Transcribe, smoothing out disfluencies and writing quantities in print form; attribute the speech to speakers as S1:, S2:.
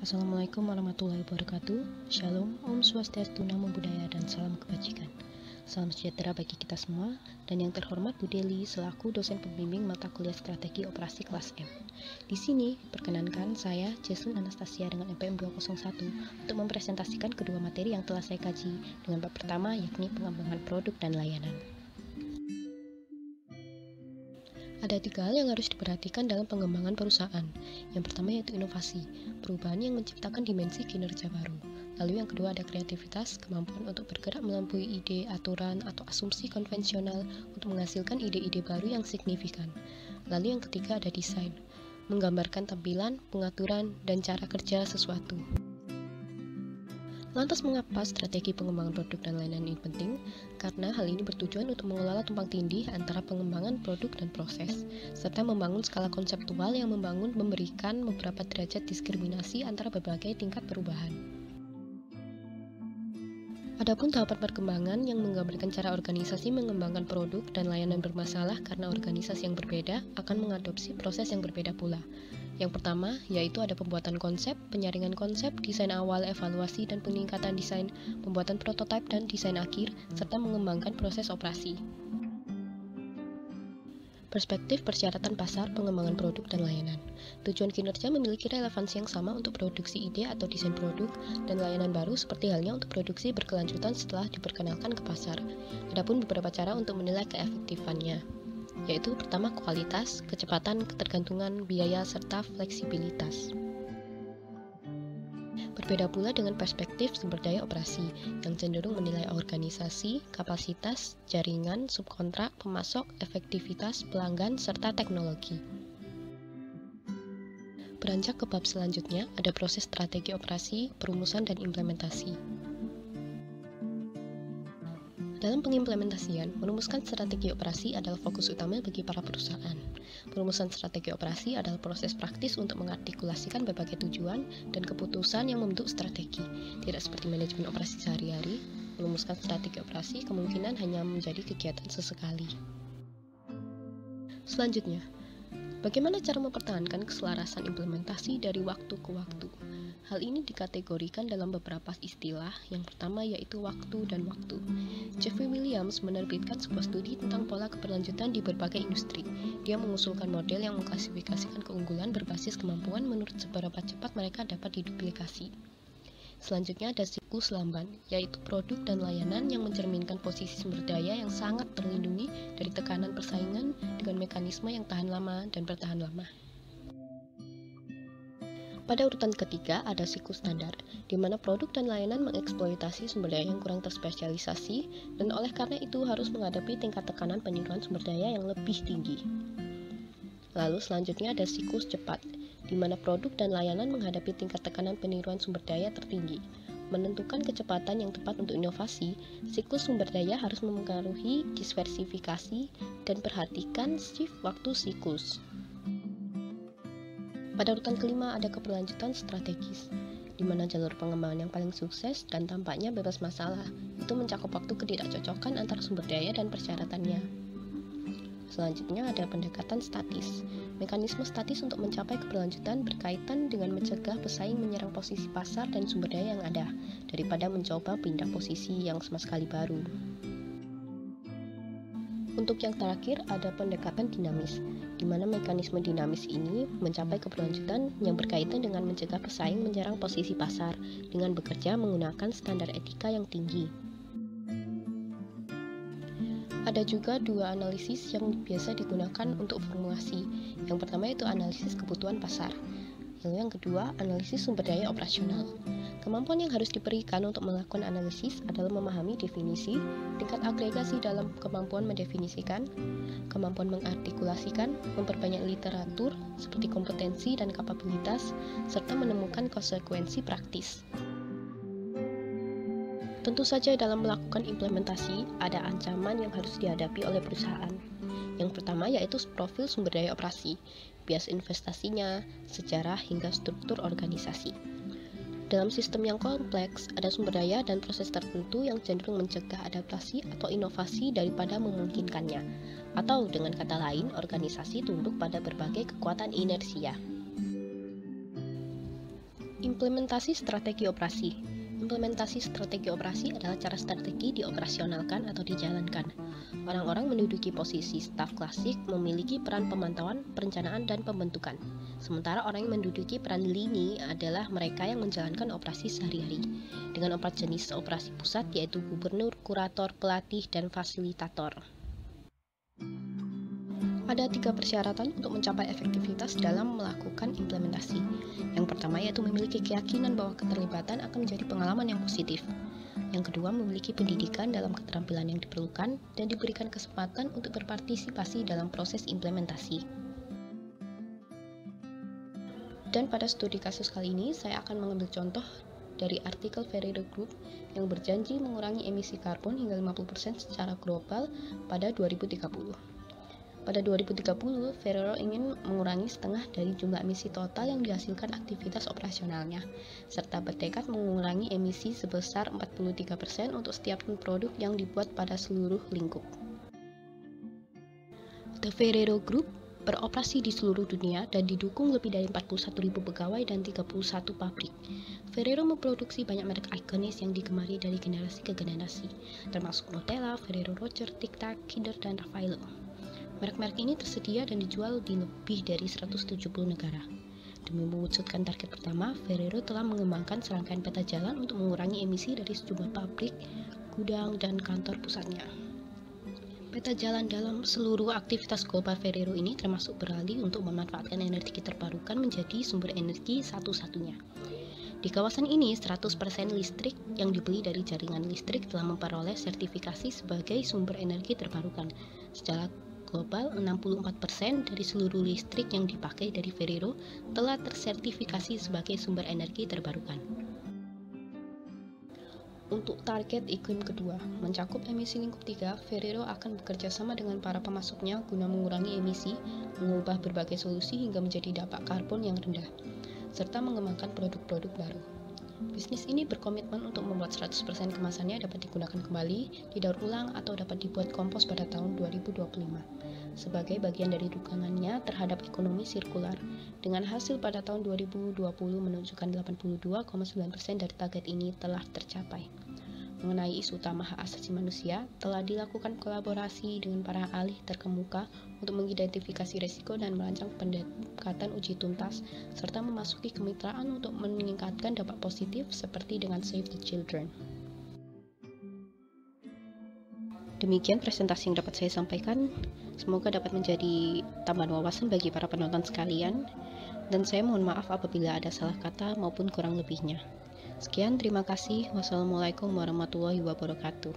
S1: Assalamualaikum warahmatullahi wabarakatuh. Shalom, Om Swastiastu, Namo Buddhaya, dan salam kebajikan. Salam sejahtera bagi kita semua. Dan yang terhormat Bu Deli selaku dosen pembimbing mata kuliah strategi operasi kelas M. Di sini perkenankan saya Jesslyn Anastasia dengan MPM 201 untuk mempresentasikan kedua materi yang telah saya kaji dengan bab pertama yakni pengembangan produk dan layanan. Ada 3 hal yang harus diperhatikan dalam pengembangan perusahaan. Yang pertama yaitu inovasi, perubahan yang menciptakan dimensi kinerja baru. Lalu yang kedua ada kreativitas, kemampuan untuk bergerak melampaui ide, aturan, atau asumsi konvensional untuk menghasilkan ide-ide baru yang signifikan. Lalu yang ketiga ada desain, menggambarkan tampilan, pengaturan, dan cara kerja sesuatu. Lantas mengapa strategi pengembangan produk dan layanan ini penting? Karena hal ini bertujuan untuk mengelola tumpang tindih antara pengembangan produk dan proses, serta membangun skala konseptual yang memberikan beberapa derajat diskriminasi antara berbagai tingkat perubahan. Adapun tahapan perkembangan yang menggambarkan cara organisasi mengembangkan produk dan layanan bermasalah karena organisasi yang berbeda akan mengadopsi proses yang berbeda pula. Yang pertama, yaitu ada pembuatan konsep, penyaringan konsep, desain awal, evaluasi, dan peningkatan desain, pembuatan prototipe dan desain akhir, serta mengembangkan proses operasi. Perspektif persyaratan pasar, pengembangan produk, dan layanan. Tujuan kinerja memiliki relevansi yang sama untuk produksi ide atau desain produk dan layanan baru seperti halnya untuk produksi berkelanjutan setelah diperkenalkan ke pasar. Adapun beberapa cara untuk menilai keefektifannya, yaitu pertama kualitas, kecepatan, ketergantungan, biaya, serta fleksibilitas. Berbeda pula dengan perspektif sumber daya operasi yang cenderung menilai organisasi, kapasitas, jaringan, subkontrak, pemasok, efektivitas, pelanggan, serta teknologi. Beranjak ke bab selanjutnya, ada proses strategi operasi, perumusan, dan implementasi. Dalam pengimplementasian, merumuskan strategi operasi adalah fokus utama bagi para perusahaan. Perumusan strategi operasi adalah proses praktis untuk mengartikulasikan berbagai tujuan dan keputusan yang membentuk strategi. Tidak seperti manajemen operasi sehari-hari, merumuskan strategi operasi kemungkinan hanya menjadi kegiatan sesekali. Selanjutnya, bagaimana cara mempertahankan keselarasan implementasi dari waktu ke waktu? Hal ini dikategorikan dalam beberapa istilah. Yang pertama yaitu waktu dan waktu. Jeffrey Williams menerbitkan sebuah studi tentang pola keberlanjutan di berbagai industri. Dia mengusulkan model yang mengklasifikasikan keunggulan berbasis kemampuan menurut seberapa cepat mereka dapat diduplikasi. Selanjutnya ada siklus lamban, yaitu produk dan layanan yang mencerminkan posisi sumber daya yang sangat terlindungi dari tekanan persaingan dengan mekanisme yang tahan lama dan bertahan lama. Pada urutan ketiga ada siklus standar, di mana produk dan layanan mengeksploitasi sumber daya yang kurang terspesialisasi dan oleh karena itu harus menghadapi tingkat tekanan penyuruhan sumber daya yang lebih tinggi. Lalu selanjutnya ada siklus cepat, di mana produk dan layanan menghadapi tingkat tekanan peniruan sumber daya tertinggi. Menentukan kecepatan yang tepat untuk inovasi, siklus sumber daya harus mempengaruhi diversifikasi dan perhatikan shift waktu siklus. Pada urutan kelima ada keberlanjutan strategis, di mana jalur pengembangan yang paling sukses dan tampaknya bebas masalah itu mencakup waktu ketidakcocokan antara sumber daya dan persyaratannya. Selanjutnya ada pendekatan statis. Mekanisme statis untuk mencapai keberlanjutan berkaitan dengan mencegah pesaing menyerang posisi pasar dan sumber daya yang ada, daripada mencoba pindah posisi yang sama sekali baru. Untuk yang terakhir ada pendekatan dinamis, di mana mekanisme dinamis ini mencapai keberlanjutan yang berkaitan dengan mencegah pesaing menyerang posisi pasar dengan bekerja menggunakan standar etika yang tinggi. Ada juga 2 analisis yang biasa digunakan untuk formulasi. Yang pertama itu analisis kebutuhan pasar. Lalu yang kedua, analisis sumber daya operasional. Kemampuan yang harus diberikan untuk melakukan analisis adalah memahami definisi, tingkat agregasi dalam kemampuan mendefinisikan, kemampuan mengartikulasikan, memperbanyak literatur seperti kompetensi dan kapabilitas, serta menemukan konsekuensi praktis. Tentu saja dalam melakukan implementasi, ada ancaman yang harus dihadapi oleh perusahaan. Yang pertama yaitu profil sumber daya operasi, bias investasinya, sejarah hingga struktur organisasi. Dalam sistem yang kompleks, ada sumber daya dan proses tertentu yang cenderung mencegah adaptasi atau inovasi daripada memungkinkannya. Atau dengan kata lain, organisasi tunduk pada berbagai kekuatan inersia. Implementasi strategi operasi. Implementasi strategi operasi adalah cara strategi dioperasionalkan atau dijalankan. Orang-orang menduduki posisi staf klasik memiliki peran pemantauan, perencanaan, dan pembentukan. Sementara orang yang menduduki peran lini adalah mereka yang menjalankan operasi sehari-hari. Dengan 4 jenis operasi pusat yaitu gubernur, kurator, pelatih, dan fasilitator. Ada 3 persyaratan untuk mencapai efektivitas dalam melakukan implementasi. Yang pertama yaitu memiliki keyakinan bahwa keterlibatan akan menjadi pengalaman yang positif. Yang kedua, memiliki pendidikan dalam keterampilan yang diperlukan dan diberikan kesempatan untuk berpartisipasi dalam proses implementasi. Dan pada studi kasus kali ini, saya akan mengambil contoh dari artikel Ferrero Group yang berjanji mengurangi emisi karbon hingga 50% secara global pada 2030. Pada 2030, Ferrero ingin mengurangi setengah dari jumlah emisi total yang dihasilkan aktivitas operasionalnya, serta bertekad mengurangi emisi sebesar 43% untuk setiap produk yang dibuat pada seluruh lingkup. The Ferrero Group beroperasi di seluruh dunia dan didukung lebih dari 41.000 pegawai dan 31 pabrik. Ferrero memproduksi banyak merek ikonis yang digemari dari generasi ke generasi, termasuk Nutella, Ferrero Rocher, Tic Tac, Kinder, dan Raffaello. Merek-merek ini tersedia dan dijual di lebih dari 170 negara. Demi mewujudkan target pertama, Ferrero telah mengembangkan serangkaian peta jalan untuk mengurangi emisi dari sejumlah pabrik, gudang, dan kantor pusatnya. Peta jalan dalam seluruh aktivitas global Ferrero ini termasuk beralih untuk memanfaatkan energi terbarukan menjadi sumber energi satu-satunya. Di kawasan ini, 100% listrik yang dibeli dari jaringan listrik telah memperoleh sertifikasi sebagai sumber energi terbarukan. Secara global, 64% dari seluruh listrik yang dipakai dari Ferrero telah tersertifikasi sebagai sumber energi terbarukan. Untuk target iklim kedua, mencakup emisi lingkup 3, Ferrero akan bekerja sama dengan para pemasoknya guna mengurangi emisi, mengubah berbagai solusi hingga menjadi dampak karbon yang rendah, serta mengembangkan produk-produk baru. Bisnis ini berkomitmen untuk membuat 100% kemasannya dapat digunakan kembali, didaur ulang, atau dapat dibuat kompos pada tahun 2025. Sebagai bagian dari dukungannya terhadap ekonomi sirkular, dengan hasil pada tahun 2020 menunjukkan 82,9% dari target ini telah tercapai. Mengenai isu utama hak asasi manusia, telah dilakukan kolaborasi dengan para ahli terkemuka untuk mengidentifikasi risiko dan merancang pendekatan uji tuntas, serta memasuki kemitraan untuk meningkatkan dampak positif seperti dengan Save the Children. Demikian presentasi yang dapat saya sampaikan. Semoga dapat menjadi tambahan wawasan bagi para penonton sekalian, dan saya mohon maaf apabila ada salah kata maupun kurang lebihnya. Sekian, terima kasih. Wassalamualaikum warahmatullahi wabarakatuh.